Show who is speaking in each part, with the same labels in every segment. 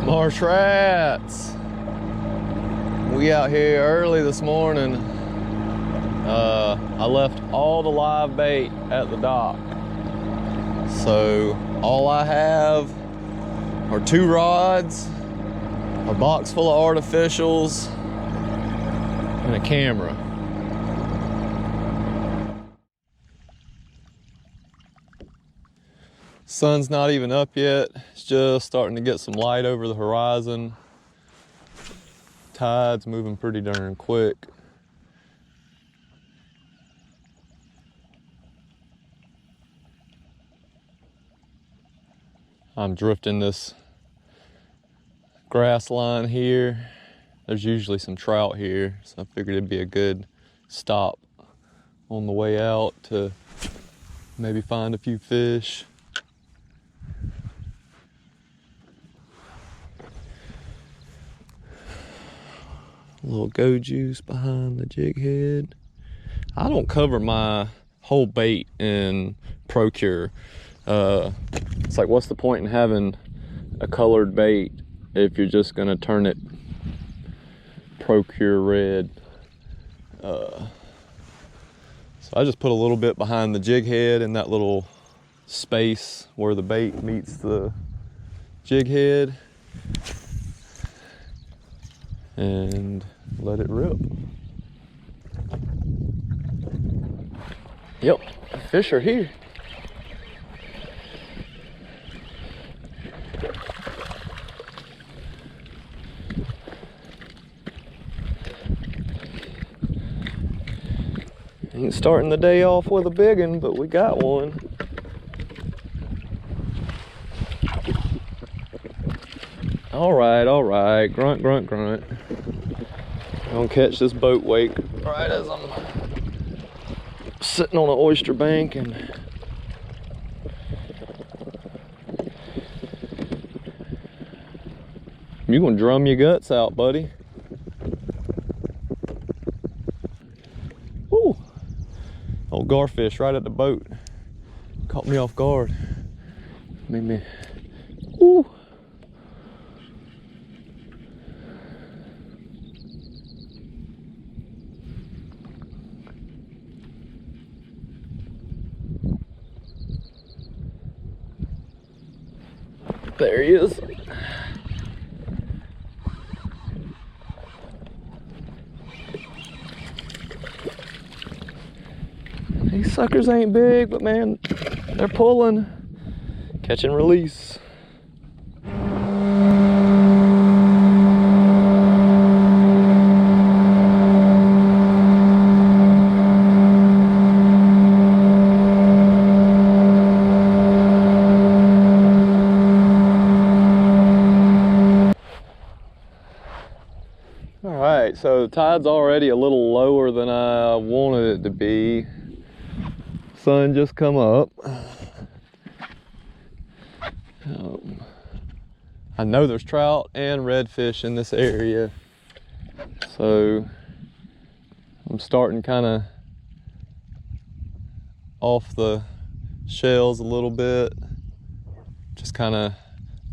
Speaker 1: Marsh rats. We out here early this morning. I left all the live bait at the dock. So all I have are 2 rods, a box full of artificials, and a camera. Sun's not even up yet. It's just starting to get some light over the horizon. Tide's moving pretty darn quick. I'm drifting this grass line here. There's usually some trout here, so I figured it'd be a good stop on the way out to maybe find a few fish. A little go juice behind the jig head. I don't cover my whole bait in Procure. It's like, what's the point in having a colored bait if you're just gonna turn it Procure red? So I just put a little bit behind the jig head in that little space where the bait meets the jig head, and let it rip. Yep, fish are here. Ain't starting the day off with a big one, but we got one. All right, grunt, grunt, grunt. Gonna catch this boat wake right as I'm sitting on an oyster bank, and you gonna drum your guts out, buddy. Woo! Old garfish right at the boat. Caught me off guard. Made me, woo! There he is. These suckers ain't big, but man, they're pulling. Catch and release. Alright, so the tide's already a little lower than I wanted it to be. Sun just come up. I know there's trout and redfish in this area, so I'm starting kind of off the shells a little bit, just kind of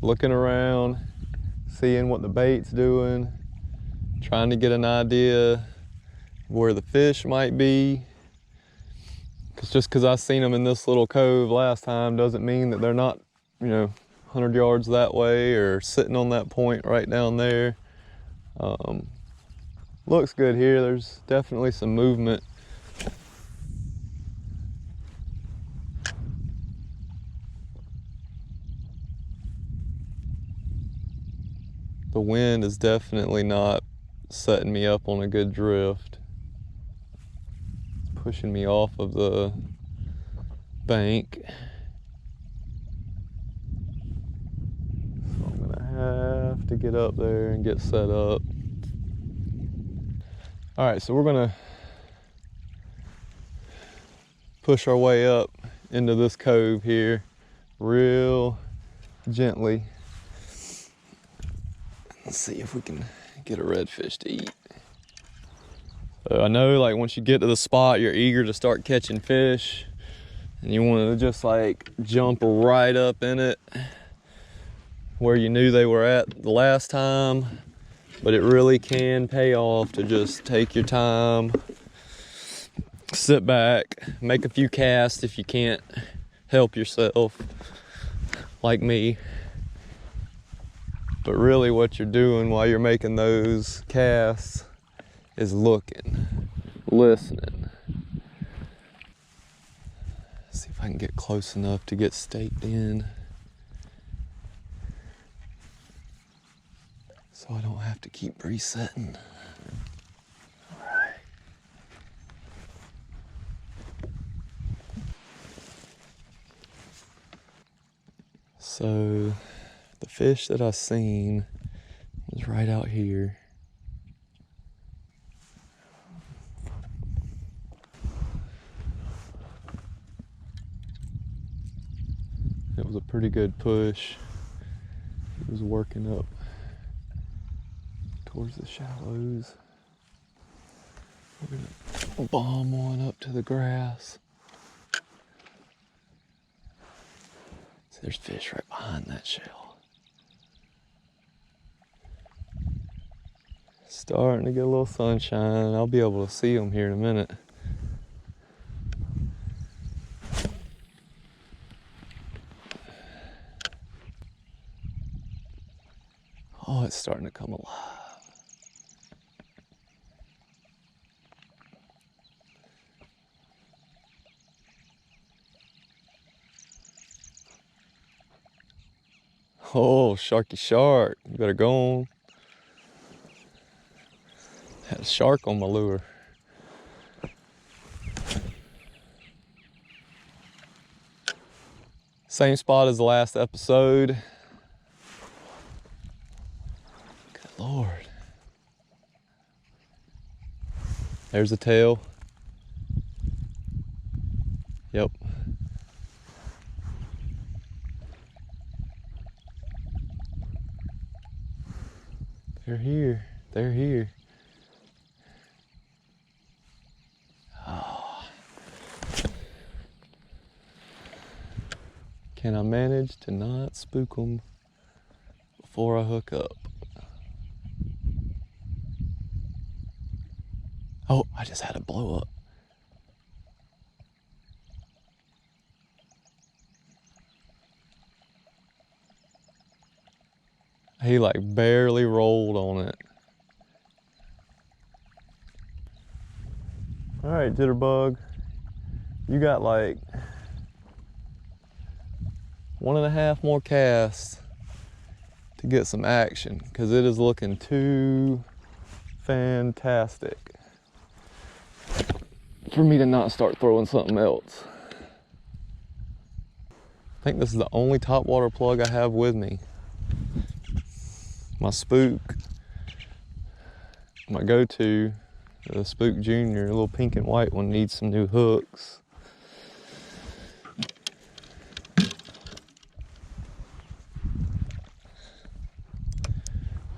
Speaker 1: looking around, seeing what the bait's doing, trying to get an idea where the fish might be. Just because I seen them in this little cove last time doesn't mean that they're not, 100 yards that way or sitting on that point right down there. Looks good here. There's definitely some movement. The wind is definitely not setting me up on a good drift. Pushing me off of the bank. So I'm gonna have to get up there and get set up. All right, so we're gonna push our way up into this cove here real gently. Let's see if we can get a redfish to eat. I know, like, once you get to the spot, you're eager to start catching fish, and you want to just like jump right up in it. where you knew they were at the last time, but it really can pay off to just take your time, sit back, make a few casts if you can't help yourself, like me. But really what you're doing while you're making those casts is looking, listening. See if I can get close enough to get staked in so I don't have to keep resetting. All right. So the fish that I seen was right out here. It was a pretty good push. It was working up towards the shallows. We're gonna bomb one up to the grass. See, there's fish right behind that shell. Starting to get a little sunshine. I'll be able to see them here in a minute. Oh, it's starting to come alive. Oh, sharky shark. You better go on. Had a shark on my lure. Same spot as the last episode. Good Lord. There's the tail. Yep. They're here. They're here. Oh. Can I manage to not spook them before I hook up? Oh, I just had a blow up. He like barely rolled on it. All right, Jitterbug, you got like 1.5 more casts to get some action because it is looking too fantastic for me to not start throwing something else. I think this is the only topwater plug I have with me. My spook, my go-to, the Spook Junior, a little pink and white one, needs some new hooks.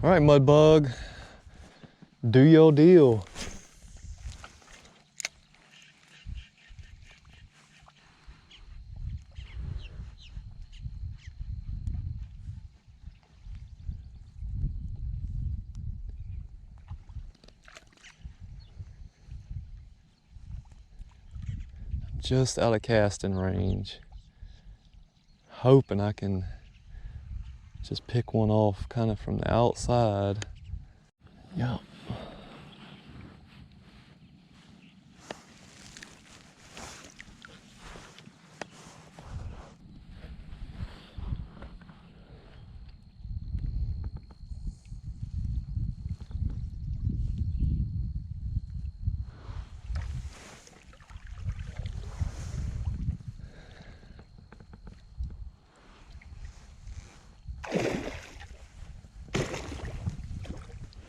Speaker 1: All right, mud bug, do your deal. Just out of casting range, hoping I can just pick one off kind of from the outside. Yep.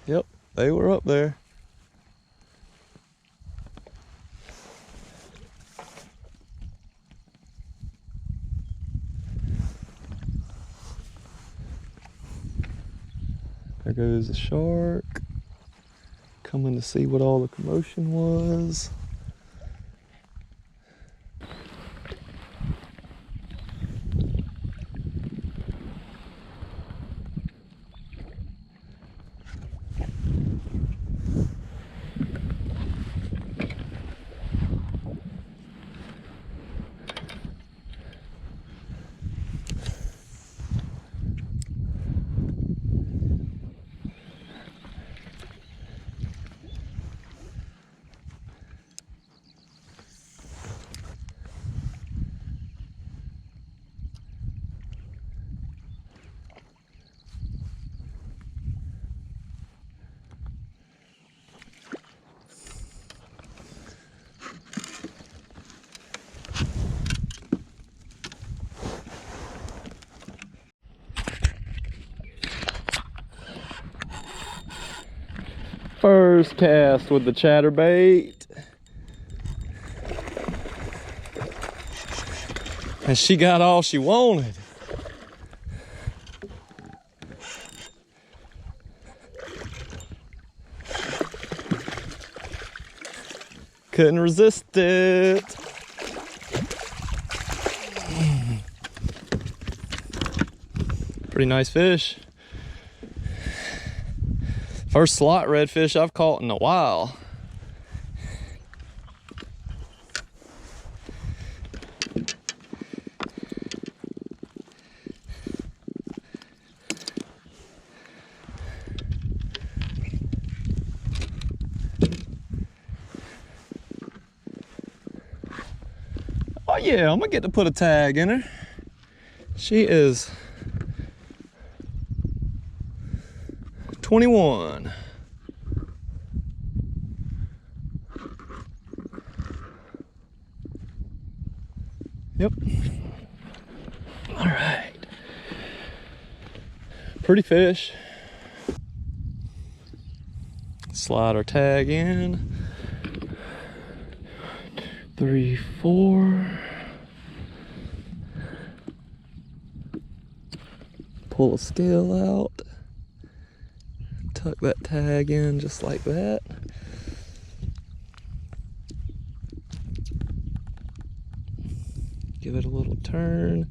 Speaker 1: Yep, they were up there. There goes the shark, coming to see what all the commotion was. First cast with the chatterbait. And she got all she wanted. Couldn't resist it. Pretty nice fish. First slot redfish I've caught in a while. Oh yeah, I'm gonna get to put a tag in her. She is 21. Yep. All right. Pretty fish. Slide our tag in. 3, 4. Pull a scale out. Tuck that tag in just like that. Give it a little turn.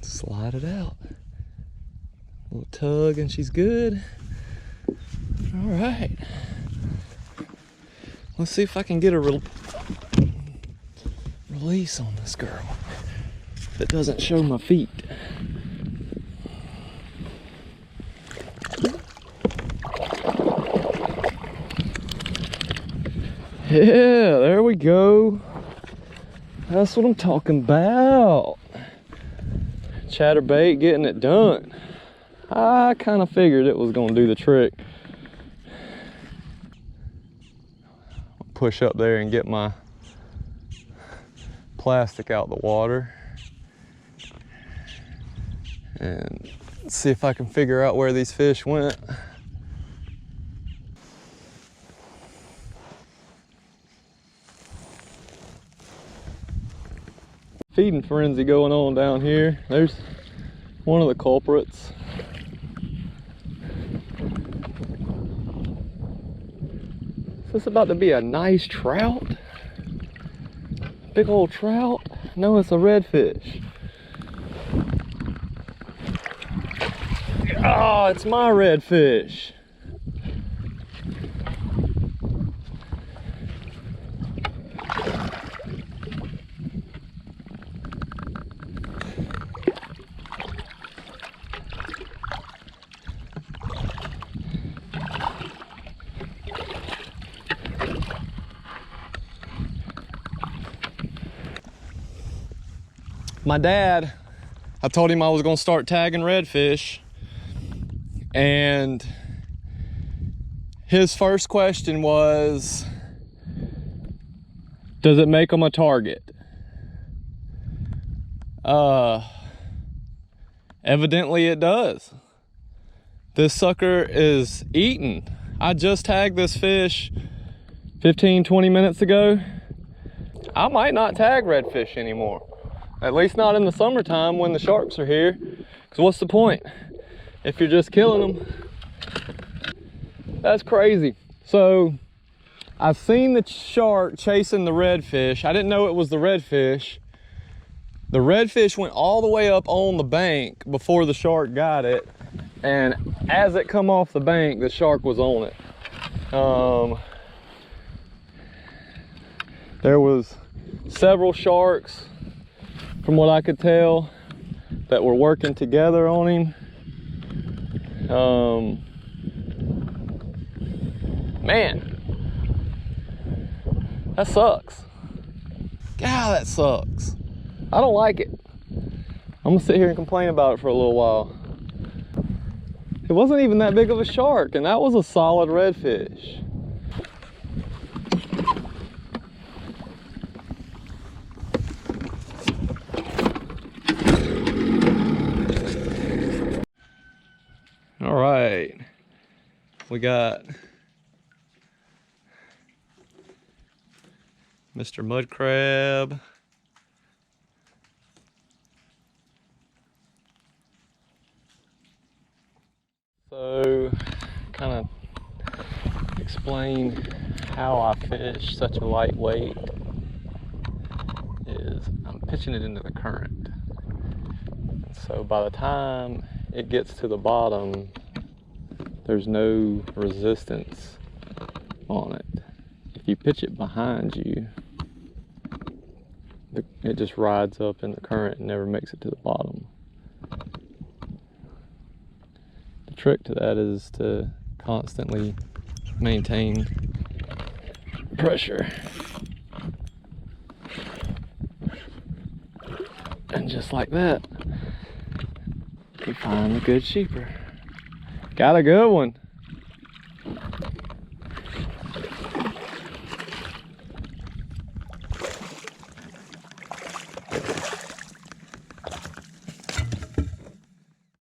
Speaker 1: Slide it out. A little tug and she's good. All right. Let's see if I can get a release on this girl that doesn't show my feet. Yeah, there we go. That's what I'm talking about. Chatterbait getting it done. I kind of figured it was gonna do the trick. I'll push up there and get my plastic out the water and see if I can figure out where these fish went. Feeding frenzy going on down here. There's one of the culprits. Is this about to be a nice trout? Big old trout? No, it's a redfish. Oh, it's my redfish. My dad, I told him I was gonna start tagging redfish, and his first question was, does it make them a target? Evidently it does. This sucker is eating. I just tagged this fish 15-20 minutes ago. I might not tag redfish anymore. At least not in the summertime when the sharks are here. Because what's the point if you're just killing them? That's crazy. So I've seen the shark chasing the redfish. I didn't know it was the redfish. The redfish went all the way up on the bank before the shark got it. And as it come off the bank, the shark was on it. There was several sharks, from what I could tell, that were working together on him. Man, that sucks. God, that sucks. I don't like it. I'm gonna sit here and complain about it for a little while. It wasn't even that big of a shark, and that was a solid redfish. All right, we got Mr. Mud Crab. So, kind of explain how I fish such a lightweight is I'm pitching it into the current. So by the time it gets to the bottom, there's no resistance on it. If you pitch it behind you, it just rides up in the current and never makes it to the bottom. The trick to that is to constantly maintain pressure. And just like that, you find a good sheeper. Got a good one.